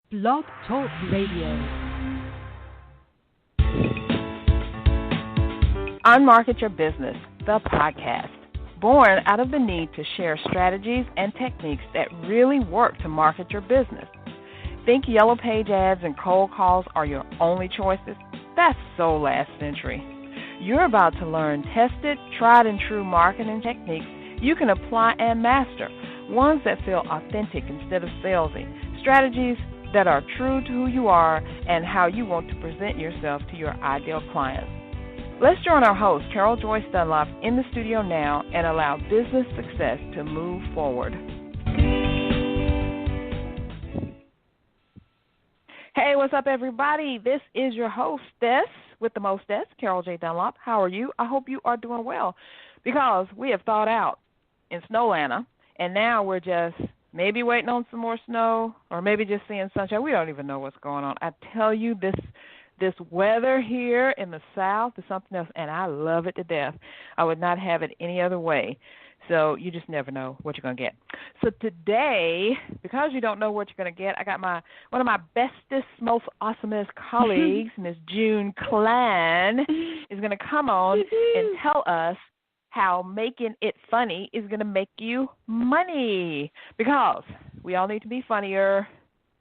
Blog Talk Radio. Unmarket Your Business, the podcast. Born out of the need to share strategies and techniques that really work to market your business. Think yellow page ads and cold calls are your only choices? That's so last century. You're about to learn tested, tried and true marketing techniques you can apply and master. Ones that feel authentic instead of salesy. Strategies that are true to who you are and how you want to present yourself to your ideal clients. Let's join our host, Carol Joyce Dunlop, in the studio now and allow business success to move forward. Hey, what's up, everybody? This is your hostess with the mostess, Carol J. Dunlop. How are you? I hope you are doing well, because we have thawed out in Snowlanta, and now we're just maybe waiting on some more snow, or maybe just seeing sunshine. We don't even know what's going on. I tell you, this weather here in the South is something else, and I love it to death. I would not have it any other way. So you just never know what you're going to get. So today, because you don't know what you're going to get, I got one of my bestest, most awesomest colleagues, Miss June Klein, is going to come on and tell us how making it funny is going to make you money. Because we all need to be funnier,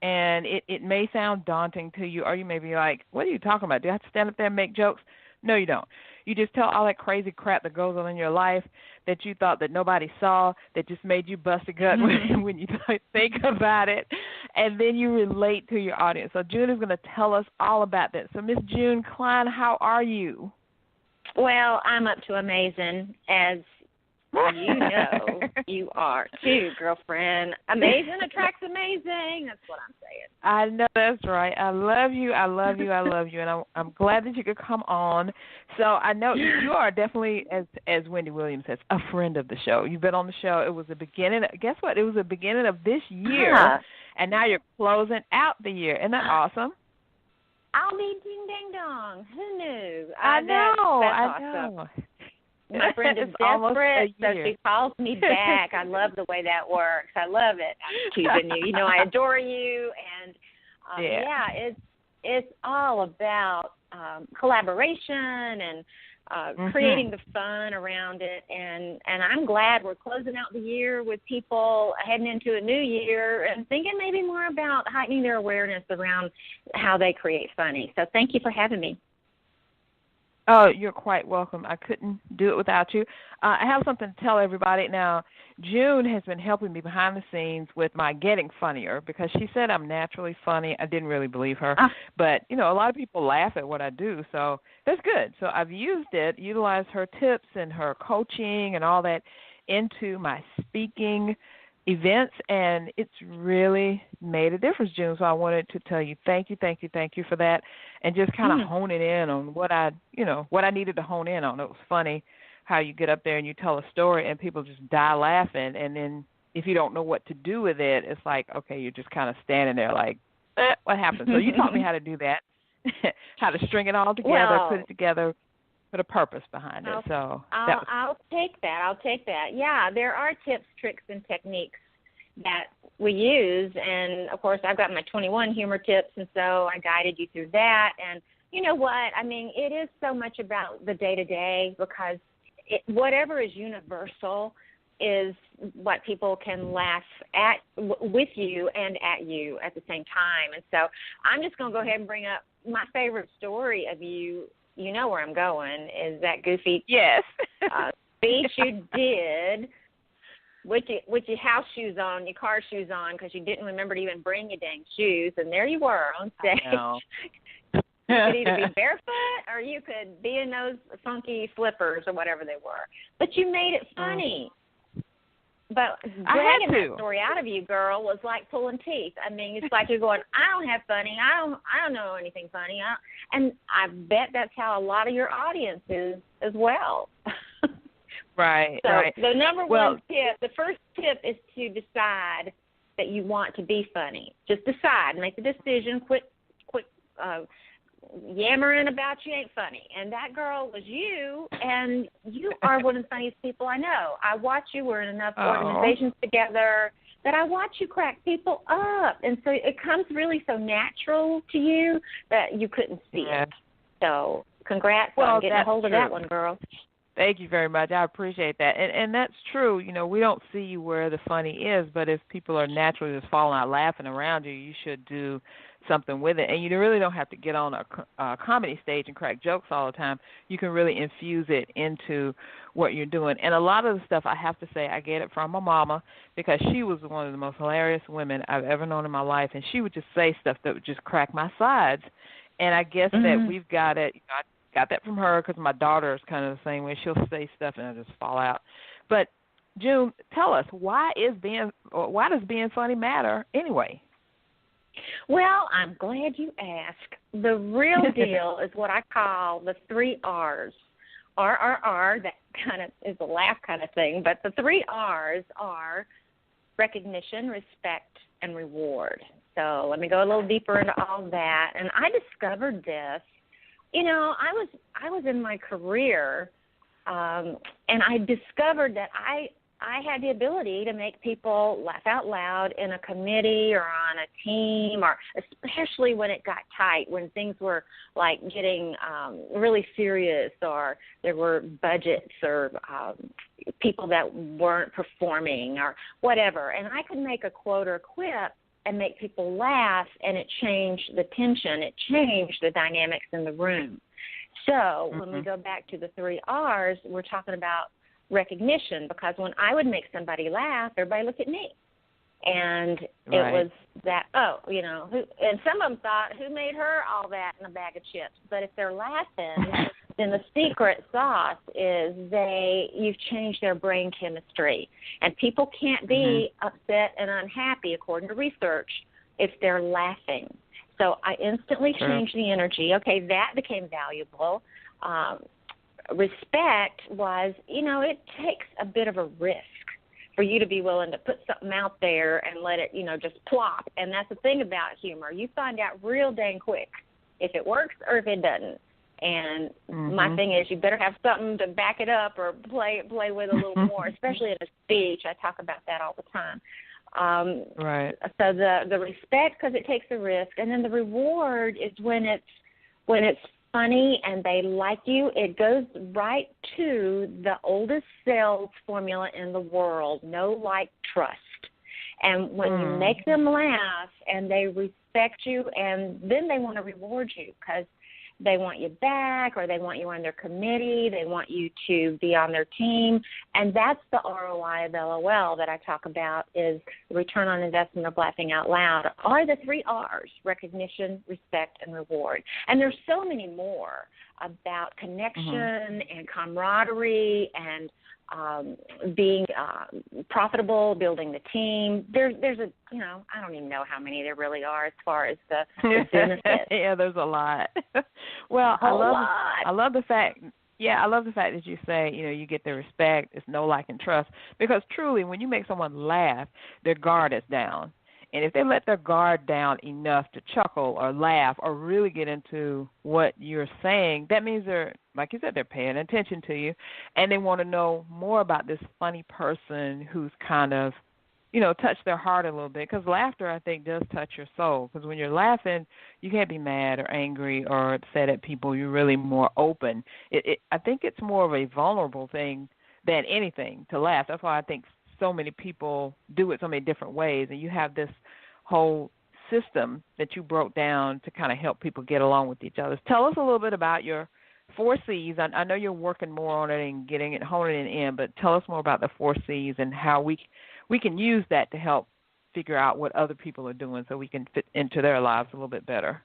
and it may sound daunting to you, or you may be like, what are you talking about? Do I have to stand up there and make jokes? No, you don't. You just tell all that crazy crap that goes on in your life that you thought that nobody saw, that just made you bust a gut when you think about it, and then you relate to your audience. So June is going to tell us all about that. So Miss June Klein, how are you? Well, I'm up to amazing, as you know you are too, girlfriend. Amazing attracts amazing. That's what I'm saying. I know that's right. I love you. I love you. I love you. And I'm glad that you could come on. So I know you are definitely, as Wendy Williams says, a friend of the show. You've been on the show. It was the beginning. Guess what? It was the beginning of this year, and now you're closing out the year. Isn't that awesome? I'll be ding ding dong. Who knew? I know. That's awesome. My friend is desperate, so she calls me back. I love the way that works. I love it. I'm teasing you. You know, I adore you, and it's all about collaboration and creating the fun around it. And I'm glad we're closing out the year with people heading into a new year and thinking maybe more about heightening their awareness around how they create funny. So thank you for having me. Oh, you're quite welcome. I couldn't do it without you. I have something to tell everybody. Now, June has been helping me behind the scenes with my getting funnier, because she said I'm naturally funny. I didn't really believe her. But, you know, a lot of people laugh at what I do, so that's good. So I've utilized her tips and her coaching and all that into my speaking events, and it's really made a difference, June. So I wanted to tell you thank you for that, and just kind of hone it in on what I needed to hone in on. It was funny how you get up there and you tell a story and people just die laughing, and then if you don't know what to do with it, it's like, okay, you're just kind of standing there like, what happened? So you taught me how to do that, how to string it all together, put it together, put a purpose behind it. I'll take that. Yeah, there are tips, tricks, and techniques that we use. And, of course, I've got my 21 humor tips, and so I guided you through that. And you know what? I mean, it is so much about the day-to-day, because whatever is universal is what people can laugh at with you and at you at the same time. And so I'm just going to go ahead and bring up my favorite story of you. You know where I'm going, is that goofy speech you did with your house shoes on, your car shoes on, because you didn't remember to even bring your dang shoes, and there you were on stage. You could either be barefoot or you could be in those funky slippers or whatever they were. But you made it funny. But dragging that story out of you, girl, was like pulling teeth. I mean, it's like you're going, I don't have funny. I don't know anything funny. And I bet that's how a lot of your audience is as well. Right. So the number one tip, the first tip is to decide that you want to be funny. Just decide, make the decision, quit yammering about you ain't funny. And that girl was you, and you are one of the funniest people I know. I watch you. We're in enough organizations together. that I watch you crack people up. And so it comes really so natural to you that you couldn't see it. So congrats on getting a hold of that one, girl. Thank you very much. I appreciate that. And that's true. You know, we don't see where the funny is, but if people are naturally just falling out laughing around you, you should do something with it. And you really don't have to get on a comedy stage and crack jokes all the time. You can really infuse it into what you're doing. And a lot of the stuff, I have to say, I get it from my mama, because she was one of the most hilarious women I've ever known in my life, and she would just say stuff that would just crack my sides. And I guess that we've got it. I got that from her because my daughter is kind of the same way. She'll say stuff and it'll just fall out. But June, tell us, why does being funny matter anyway? Well, I'm glad you asked. The real deal is what I call the 3 R's. RRR, that kind of is a laugh kind of thing, but the 3 R's are recognition, respect, and reward. So let me go a little deeper into all that. And I discovered this. You know, I was in my career, and I discovered that I had the ability to make people laugh out loud in a committee or on a team, or especially when it got tight, when things were like getting really serious, or there were budgets or people that weren't performing or whatever. And I could make a quote or a quip and make people laugh, and it changed the tension. It changed the dynamics in the room. So when we go back to the 3 R's, we're talking about recognition, because when I would make somebody laugh, everybody looked at me. And it was that, and some of them thought, who made her all that in a bag of chips? But if they're laughing, then the secret sauce is you've changed their brain chemistry. And people can't be upset and unhappy, according to research, if they're laughing. So I instantly changed the energy. Okay, that became valuable. Respect was, it takes a bit of a risk for you to be willing to put something out there and let it, just plop. And that's the thing about humor. You find out real dang quick if it works or if it doesn't. And my thing is, you better have something to back it up or play with a little more, especially in a speech. I talk about that all the time. So the respect, because it takes a risk, and then the reward is when it's funny and they like you. It goes right to the oldest sales formula in the world: know, like, trust. And when you make them laugh and they respect you, and then they want to reward you because they want you back, or they want you on their committee, they want you to be on their team. And that's the ROI of LOL that I talk about, is the return on investment of laughing out loud, are the 3 R's: recognition, respect, and reward. And there's so many more about connection and camaraderie and being profitable, building the team. There's I don't even know how many there really are as far as the benefits. Yeah, there's a lot. Well, I love the fact that you say, you get the respect, it's know, like, and trust, because truly when you make someone laugh, their guard is down. And if they let their guard down enough to chuckle or laugh or really get into what you're saying, that means they're, like you said, they're paying attention to you, and they want to know more about this funny person who's kind of, touched their heart a little bit. Because laughter, I think, does touch your soul. Because when you're laughing, you can't be mad or angry or upset at people. You're really more open. I think it's more of a vulnerable thing than anything to laugh. That's why I think so many people do it so many different ways, and you have this whole system that you broke down to kind of help people get along with each other. Tell us a little bit about your 4 C's. I know you're working more on it and getting it, honing it in, but tell us more about the 4 C's and how we can use that to help figure out what other people are doing so we can fit into their lives a little bit better.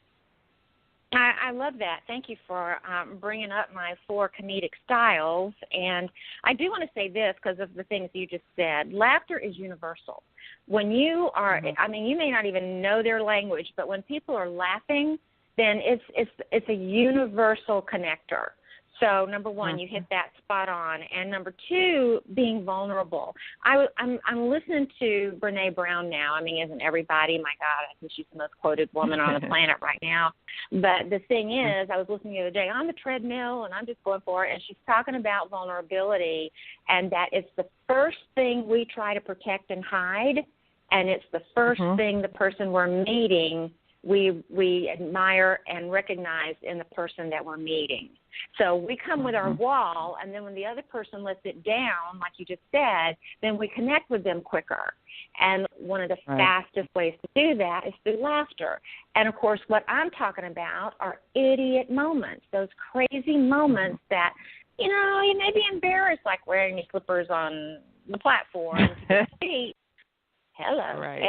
I love that. Thank you for bringing up my 4 comedic styles. And I do want to say this because of the things you just said. Laughter is universal. When you are, you may not even know their language, but when people are laughing, then it's a universal connector. So, number 1, you hit that spot on. And number 2, being vulnerable. I'm listening to Brené Brown now. Isn't everybody? My God, I think she's the most quoted woman on the planet right now. But the thing is, I was listening the other day on the treadmill, and I'm just going for it, and she's talking about vulnerability, and that it's the first thing we try to protect and hide, and it's the first thing the person we're meeting we admire and recognize in the person that we're meeting. So we come with our wall, and then when the other person lets it down, like you just said, then we connect with them quicker. And one of the fastest ways to do that is through laughter. And, of course, what I'm talking about are idiot moments, those crazy moments that, you know, you may be embarrassed, like wearing your slippers on the platform to get feet. Hello. Right.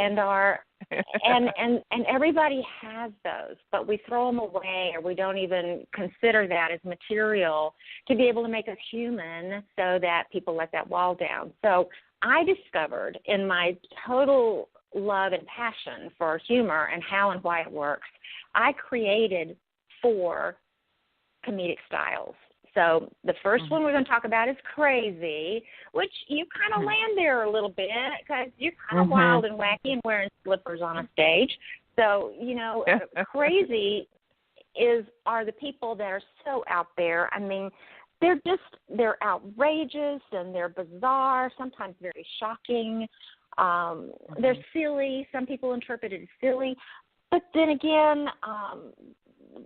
And everybody has those, but we throw them away, or we don't even consider that as material to be able to make us human, so that people let that wall down. So I discovered, in my total love and passion for humor and how and why it works, I created 4 comedic styles. So the first one we're going to talk about is crazy, which you kind of land there a little bit because you're kind of wild and wacky and wearing slippers on a stage. So, you know, crazy are the people that are so out there. I mean, they're outrageous and they're bizarre, sometimes very shocking. They're silly. Some people interpret it as silly. But then again,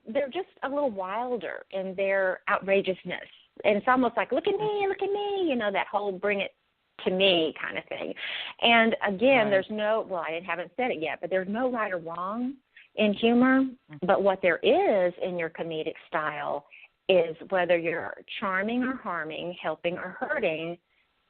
they're just a little wilder in their outrageousness. And it's almost like, look at me, you know, that whole bring it to me kind of thing. And again, I haven't said it yet, but there's no right or wrong in humor. But what there is in your comedic style is whether you're charming or harming, helping or hurting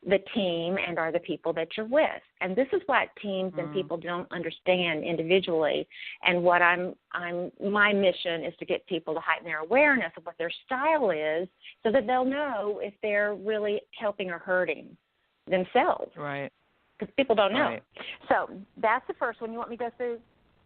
the team and are the people that you're with. And this is what teams and people don't understand individually. And what my mission is to get people to heighten their awareness of what their style is, so that they'll know if they're really helping or hurting themselves. Right. Because people don't know. Right. So that's the first one. You want me to go through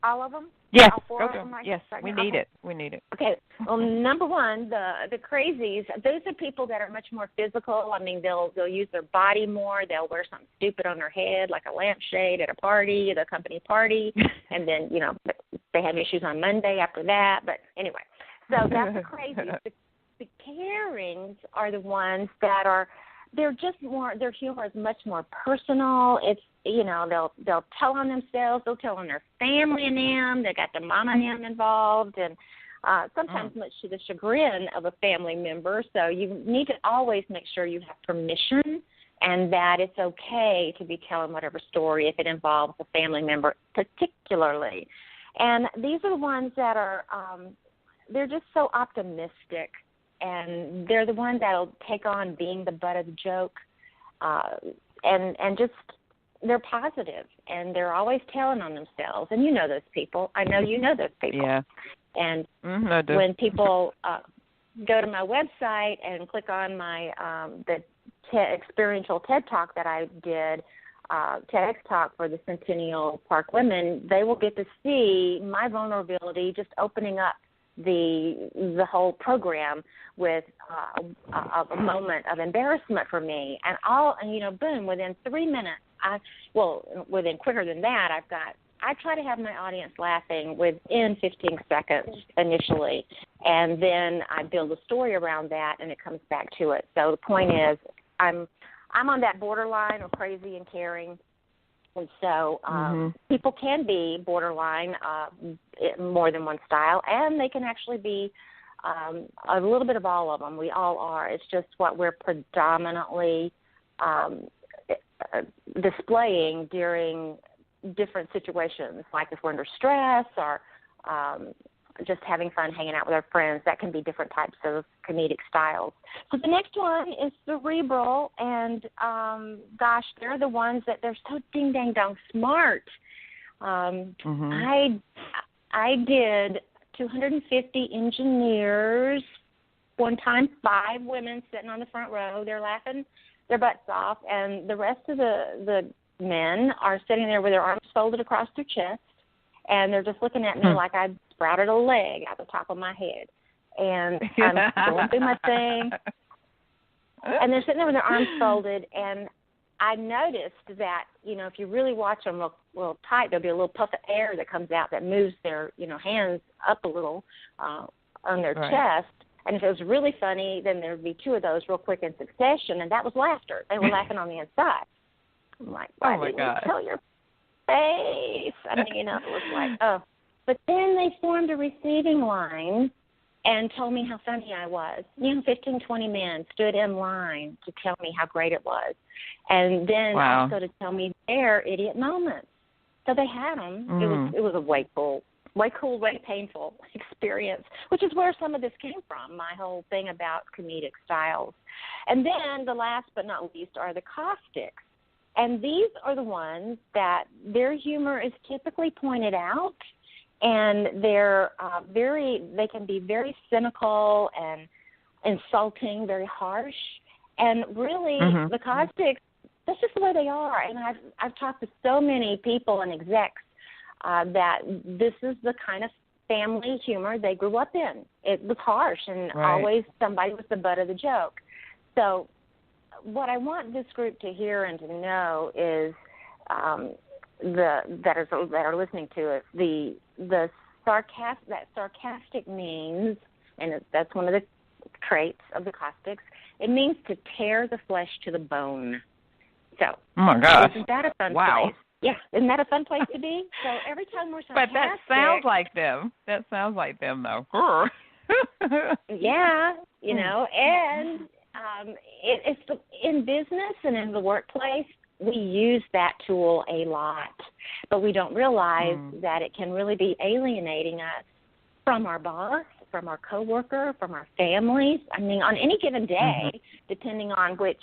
all of them? Yes. All 4 of them? Yes, we need it. We need it. Okay. Well, number one, the crazies, those are people that are much more physical. I mean, they'll use their body more. They'll wear something stupid on their head, like a lampshade at a party, at a company party, and then, you know, they have issues on Monday after that. But anyway, so that's the crazies. The carings are the ones that are, they're just more, their humor is much more personal. It's, you know, they'll tell on themselves, they'll tell on their family and them, they got the mama and them involved, and sometimes much to the chagrin of a family member. So you need to always make sure you have permission and that it's okay to be telling whatever story if it involves a family member particularly. And these are the ones that are, they're just so optimistic, and they're the ones that'll take on being the butt of the joke, and just they're positive, and they're always telling on themselves. And you know those people. I know you know those people. Yeah. And I do. when people go to my website and click on my the experiential TED Talk that I did, TEDx Talk for the Centennial Park Women, they will get to see my vulnerability just opening up the whole program with a moment of embarrassment for me, and you know, boom, within 3 minutes, within quicker than that, I try to have my audience laughing within 15 seconds initially, and then I build a story around that, and it comes back to it. So the point is, I'm on that borderline of crazy and caring. And so people can be borderline more than one style, and they can actually be a little bit of all of them. We all are. It's just what we're predominantly displaying during different situations, like if we're under stress or just having fun hanging out with our friends. That can be different types of comedic styles. So the next one is cerebral, and gosh, they're the ones that they're so ding-dang-dong smart. I did 250 engineers one time, 5 women sitting on the front row. They're laughing their butts off, and the rest of the men are sitting there with their arms folded across their chest, and they're just looking at me like I sprouted a leg out the top of my head. And I'm going through my thing, and they're sitting there with their arms folded, and I noticed that, you know, if you really watch them real tight, there'll be a little puff of air that comes out that moves their, you know, hands up a little on their chest. And if it was really funny, then there would be 2 of those real quick in succession, and that was laughter. They were laughing on the inside. I'm like, why didn't you tell your face. I mean, it was like, oh. But then they formed a receiving line and told me how funny I was. 15, 20 men stood in line to tell me how great it was. And then also to tell me their idiot moments. So they had them. It was a way cool, way painful experience, which is where some of this came from, my whole thing about comedic styles. And then the last but not least are the caustics. And these are the ones that their humor is typically pointed out, and they can be very cynical and insulting, very harsh. And really, the caustics, that's just the way they are. And I've talked to so many people and execs that this is the kind of family humor they grew up in. It was harsh, and always somebody was the butt of the joke. So what I want this group to hear and to know is that are listening to it, the sarcastic means, and that's one of the traits of the caustics. It means to tear the flesh to the bone. So, oh my gosh, isn't that a fun place? Yeah, isn't that a fun place to be? So every time we're sarcastic, but that sounds like them. That sounds like them, though. Yeah, and it's in business and in the workplace, we use that tool a lot, but we don't realize that it can really be alienating us from our boss, from our coworker, from our families. I mean, on any given day, depending on which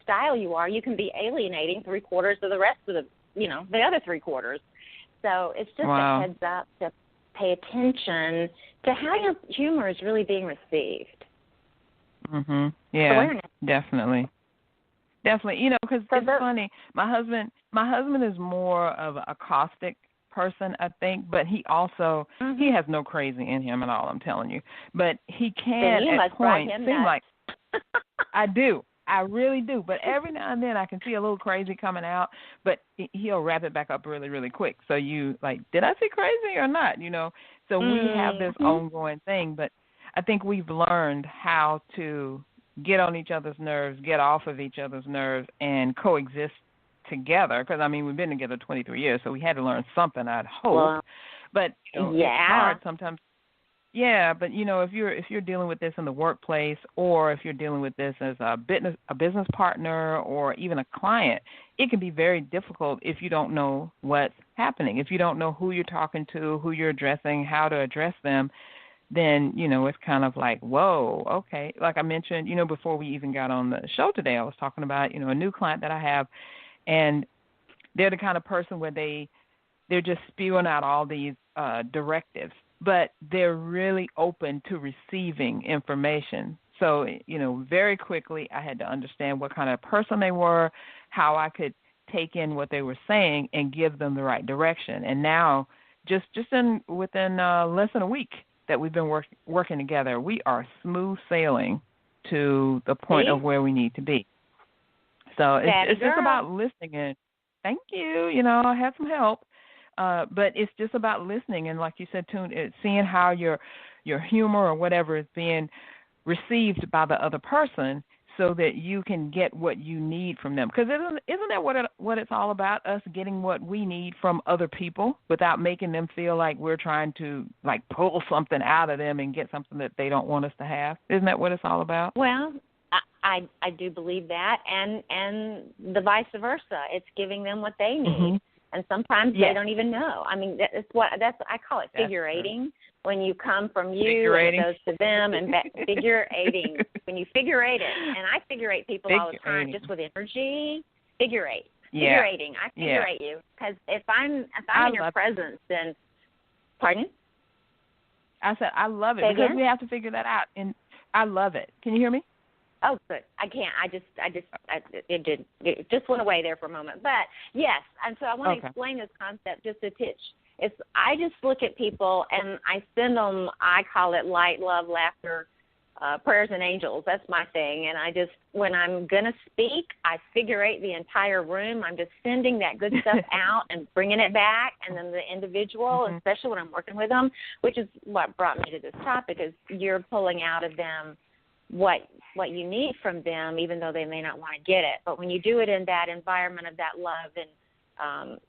style you are, you can be alienating 3/4 of the rest of the other 3/4. So it's just a heads up to pay attention to how your humor is really being received. Yeah, Awareness. definitely. Because it's funny. My husband is more of a caustic person, I think, but he also he has no crazy in him at all. I'm telling you, but he can at points seem like I do. I really do. But every now and then I can see a little crazy coming out, but he'll wrap it back up really, really quick. So you like, did I see crazy or not? So we have this ongoing thing, but I think we've learned how to get on each other's nerves, get off of each other's nerves, and coexist together. Because, we've been together 23 years, so we had to learn something, I'd hope. Well, but it's hard sometimes. Yeah, but, if you're dealing with this in the workplace, or if you're dealing with this as a business partner or even a client, it can be very difficult if you don't know what's happening. If you don't know who you're talking to, who you're addressing, how to address them, then, it's kind of like, whoa, okay. Like I mentioned, before we even got on the show today, I was talking about, a new client that I have, and they're the kind of person where they're just spewing out all these directives, but they're really open to receiving information. So, very quickly I had to understand what kind of person they were, how I could take in what they were saying and give them the right direction. And now, just within less than a week that we've been working together, we are smooth sailing to the point of where we need to be. So it's just about listening. And thank you. I had some help, but it's just about listening. And like you said, seeing how your humor or whatever is being received by the other person, so that you can get what you need from them. Because isn't that what it's all about, us getting what we need from other people without making them feel like we're trying to, like, pull something out of them and get something that they don't want us to have? Isn't that what it's all about? Well, I do believe that, and the vice versa. It's giving them what they need. And sometimes they don't even know. I call it figurating. When you come from you, and it goes to them, and back, figurating. When you figure eight it, and I figure eight people all the time, just with energy. Figurating. I figure eight you, because if I'm in your presence, then pardon? I said I love it because we have to figure that out, and I love it. Can you hear me? Oh, good. I can't. It just went away there for a moment. But yes, and so I want to explain this concept just a titch. I just look at people and I send them, I call it light, love, laughter, prayers and angels. That's my thing. And when I'm going to speak, I figure eight the entire room. I'm just sending that good stuff out and bringing it back. And then the individual, especially when I'm working with them, which is what brought me to this topic, is you're pulling out of them what you need from them, even though they may not want to get it. But when you do it in that environment of that love and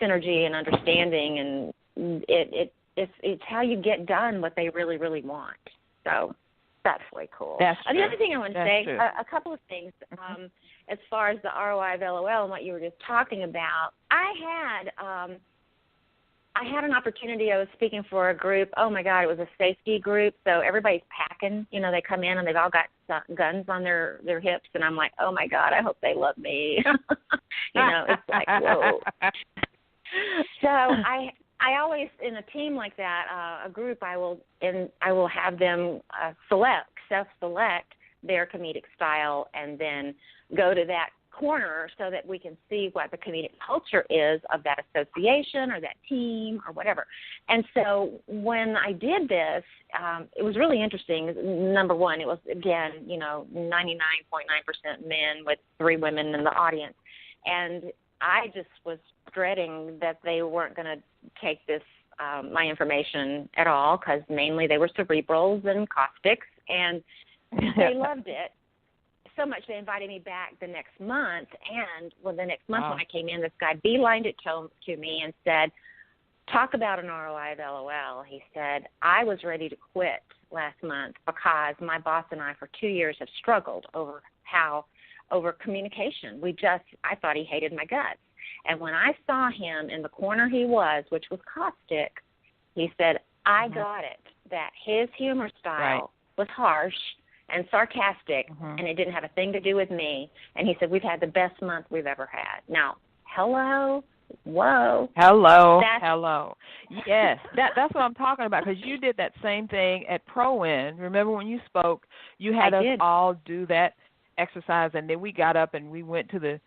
synergy and understanding, and it's how you get done what they really, really want. So that's really cool. That's true. The other thing I want to That's say, true. a couple of things, as far as the ROI of LOL and what you were just talking about, I had an opportunity. I was speaking for a group. Oh, my God, it was a safety group. So everybody's packing. You know, they come in and they've all got guns on their hips. And I'm like, oh, my God, I hope they love me. You know, it's like, whoa. So I always, in a team like that, a group, I will have them self-select their comedic style and then go to that corner so that we can see what the comedic culture is of that association or that team or whatever. And so when I did this, it was really interesting. Number one, it was, again, 99.9% men with 3 women in the audience. And I just was dreading that they weren't going to take this, my information at all, because mainly they were cerebrals and caustics, and they loved it. So much they invited me back the next month, and the next month when I came in, this guy beelined it to me and said, talk about an ROI of LOL. He said, I was ready to quit last month because my boss and I for 2 years have struggled over communication. I thought he hated my guts. And when I saw him in the corner he was, which was caustic, he said, I got it, that his humor style was harsh and sarcastic, and it didn't have a thing to do with me. And he said, we've had the best month we've ever had. Now, hello, whoa. Hello. Yes, that's what I'm talking about, because you did that same thing at ProWin. Remember when you spoke, you had us all do that exercise, and then we got up and we went to the,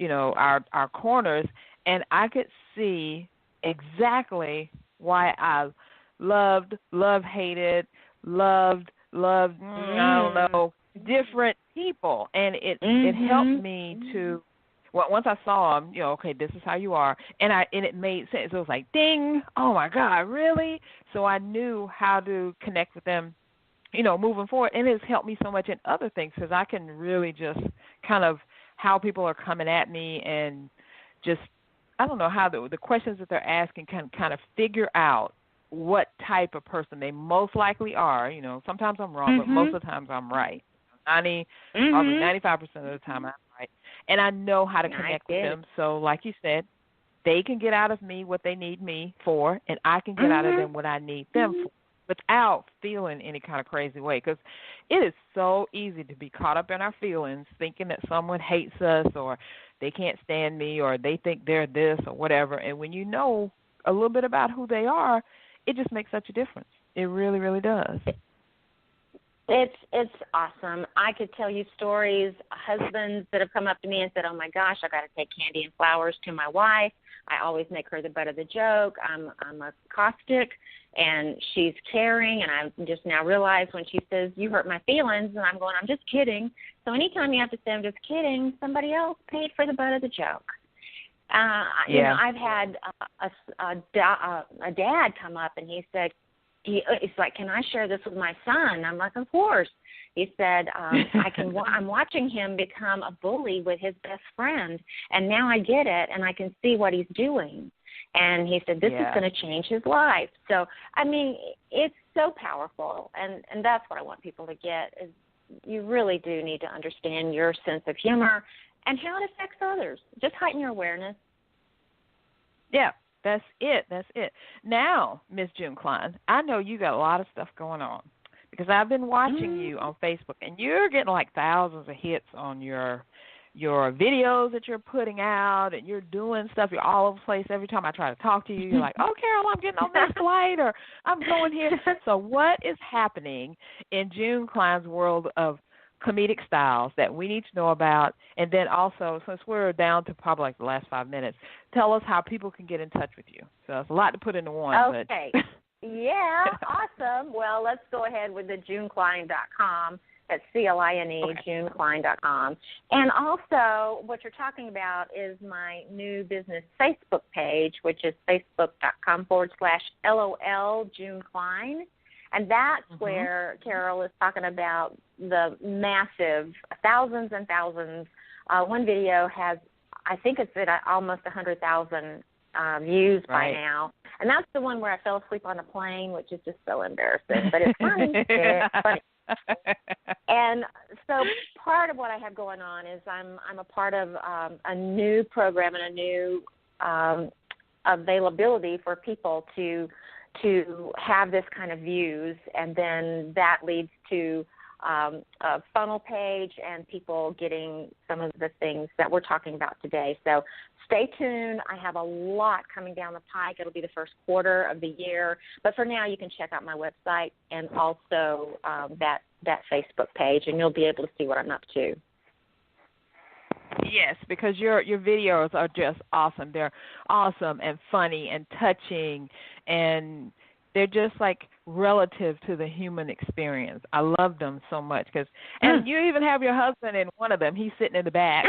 our corners, and I could see exactly why I hated, loved, I don't know, different people. And it helped me to, once I saw them, okay, this is how you are. And it made sense. It was like, ding, oh, my God, really? So I knew how to connect with them, moving forward. And it's helped me so much in other things, because I can really just kind of how people are coming at me and just, I don't know, how the questions that they're asking can kind of figure out what type of person they most likely are. Sometimes I'm wrong, but most of the times I'm right. 95% of the time I'm right. And I know how to connect with them. So like you said, they can get out of me what they need me for, and I can get out of them what I need them for, without feeling any kind of crazy way. Because it is so easy to be caught up in our feelings, thinking that someone hates us or they can't stand me or they think they're this or whatever. And when you know a little bit about who they are, it just makes such a difference. It really, really does. It's awesome. I could tell you stories, husbands that have come up to me and said, oh, my gosh, I got to take candy and flowers to my wife. I always make her the butt of the joke. I'm a caustic, and she's caring, and I just now realize when she says, you hurt my feelings, and I'm going, I'm just kidding. So anytime you have to say, I'm just kidding, somebody else paid for the butt of the joke. I've had a dad come up, and he said, it's like, can I share this with my son? I'm like, of course. He said, I'm watching him become a bully with his best friend, and now I get it, and I can see what he's doing. And he said, this is going to change his life. So, I mean, it's so powerful, and that's what I want people to get, is you really do need to understand your sense of humor and how it affects others. Just heighten your awareness. Yeah. That's it. Now, Miss June-Klein, I know you got a lot of stuff going on, because I've been watching you on Facebook, and you're getting like thousands of hits on your videos that you're putting out, and you're doing stuff. You're all over the place. Every time I try to talk to you, you're like, oh, Carol, I'm getting on this flight, or I'm going here. So what is happening in June-Klein's world of comedic styles that we need to know about? And then also, since we're down to probably like the last 5 minutes, tell us how people can get in touch with you. So it's a lot to put into one. Okay. Yeah, awesome. Well, let's go ahead with the june-cline.com. That's CLINE, okay. june-cline.com. And also, what you're talking about is my new business Facebook page, which is facebook.com/LOL June-Klein. And that's where Carol is talking about the massive thousands and thousands. One video has, I think it's at almost 100,000 views by now. And that's the one where I fell asleep on a plane, which is just so embarrassing. But it's funny. It's funny. And so part of what I have going on is I'm a part of a new program and a new availability for people to have this kind of views, and then that leads to a funnel page and people getting some of the things that we're talking about today. So stay tuned. I have a lot coming down the pike. It'll be the first quarter of the year. But for now, you can check out my website and also that Facebook page, and you'll be able to see what I'm up to. Yes, because your videos are just awesome. They're awesome and funny and touching, and they're just like relative to the human experience. I love them so much and you even have your husband in one of them. He's sitting in the back,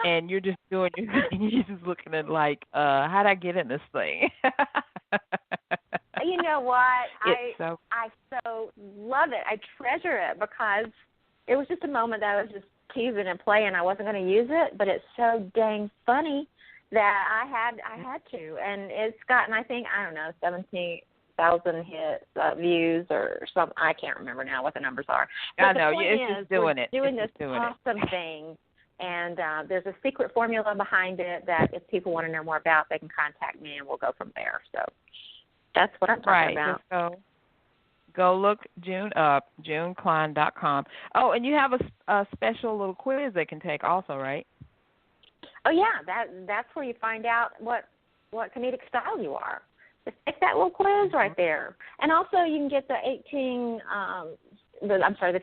and you're just doing your thing. You're just looking at like, how'd I get in this thing? You know what? I so love it. I treasure it because it was just a moment that I was just teasing and playing. I wasn't going to use it, but it's so dang funny that I had to. And it's gotten, I think, 17,000 hits, views or something. I can't remember now what the numbers are. But I know. It's just doing it. Doing this awesome thing. And there's a secret formula behind it that if people want to know more about, they can contact me and we'll go from there. So that's what I'm talking about. Just go look June up, june-cline.com. Oh, and you have a special little quiz they can take also, right? Oh, yeah. That's where you find out what comedic style you are. Just take that little quiz right there. And also you can get the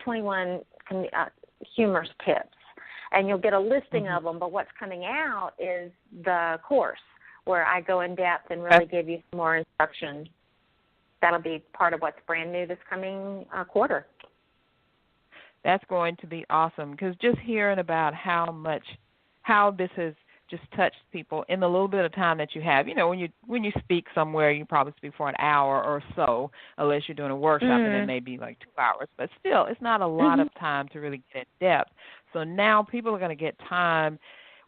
21 humorous tips. And you'll get a listing of them, but what's coming out is the course where I go in depth and really give you some more instruction. That'll be part of what's brand new this coming quarter. That's going to be awesome because just hearing about how this has just touched people in the little bit of time that you have. You know, when you speak somewhere, you probably speak for an hour or so, unless you're doing a workshop, and it may be like 2 hours. But still, it's not a lot of time to really get in depth. So now people are going to get time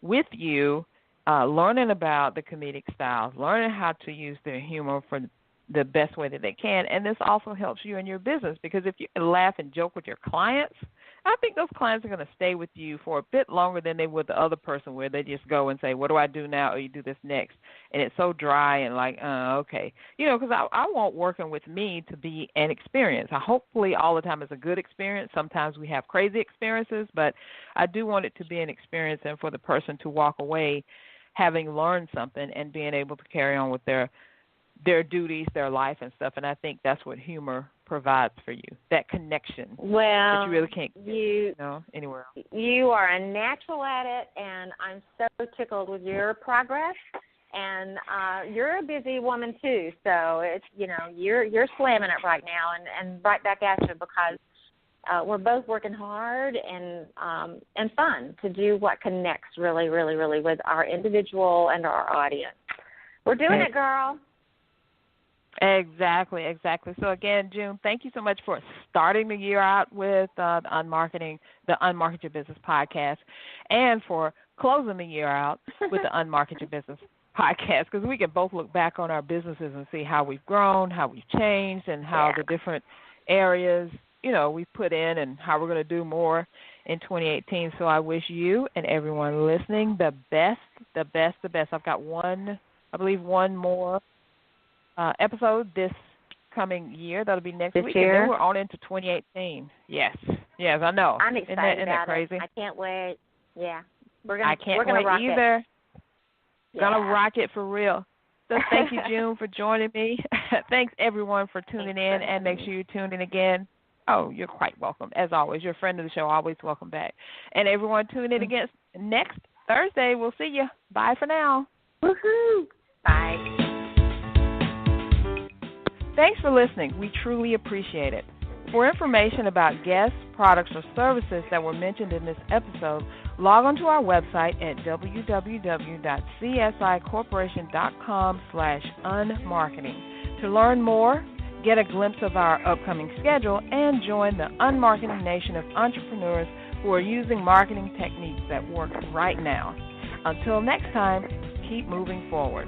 with you, learning about the comedic styles, learning how to use their humor for the best way that they can. And this also helps you in your business because if you laugh and joke with your clients, I think those clients are going to stay with you for a bit longer than they would the other person where they just go and say, what do I do now? Or you do this next. And it's so dry and like, okay. You know, because I want working with me to be an experience. Hopefully all the time it's a good experience. Sometimes we have crazy experiences, but I do want it to be an experience and for the person to walk away having learned something and being able to carry on with their duties, their life and stuff. And I think that's what humor provides for you, that connection that you really can't get anywhere else. You are a natural at it, and I'm so tickled with your progress. And you're a busy woman too, so it's you're slamming it right now, and right back at you because we're both working hard and fun to do what connects really, really, really with our individual and our audience. We're doing it, girl. Exactly. So again, June, thank you so much for starting the year out with the Unmarket Your Business podcast, and for closing the year out with the Unmarket Your Business podcast, because we can both look back on our businesses and see how we've grown, how we've changed, and how the different areas we've put in, and how we're going to do more in 2018. So I wish you and everyone listening the best. I've got one more episode this coming year. That'll be next week. Year? And then we're on into 2018. Yes, I know. I'm excited isn't that crazy? I can't wait. Yeah, I can't wait either. Yeah. Gonna rock it for real. So thank you, June, for joining me. Thanks everyone for tuning in, and make sure you tune in again. Oh, you're quite welcome. As always, you're a friend of the show. Always welcome back. And everyone, tune in again next Thursday. We'll see you. Bye for now. Woohoo! Bye. Thanks for listening. We truly appreciate it. For information about guests, products, or services that were mentioned in this episode, log on to our website at www.csicorporation.com/unmarketing. To learn more, get a glimpse of our upcoming schedule, and join the unmarketing nation of entrepreneurs who are using marketing techniques that work right now. Until next time, keep moving forward.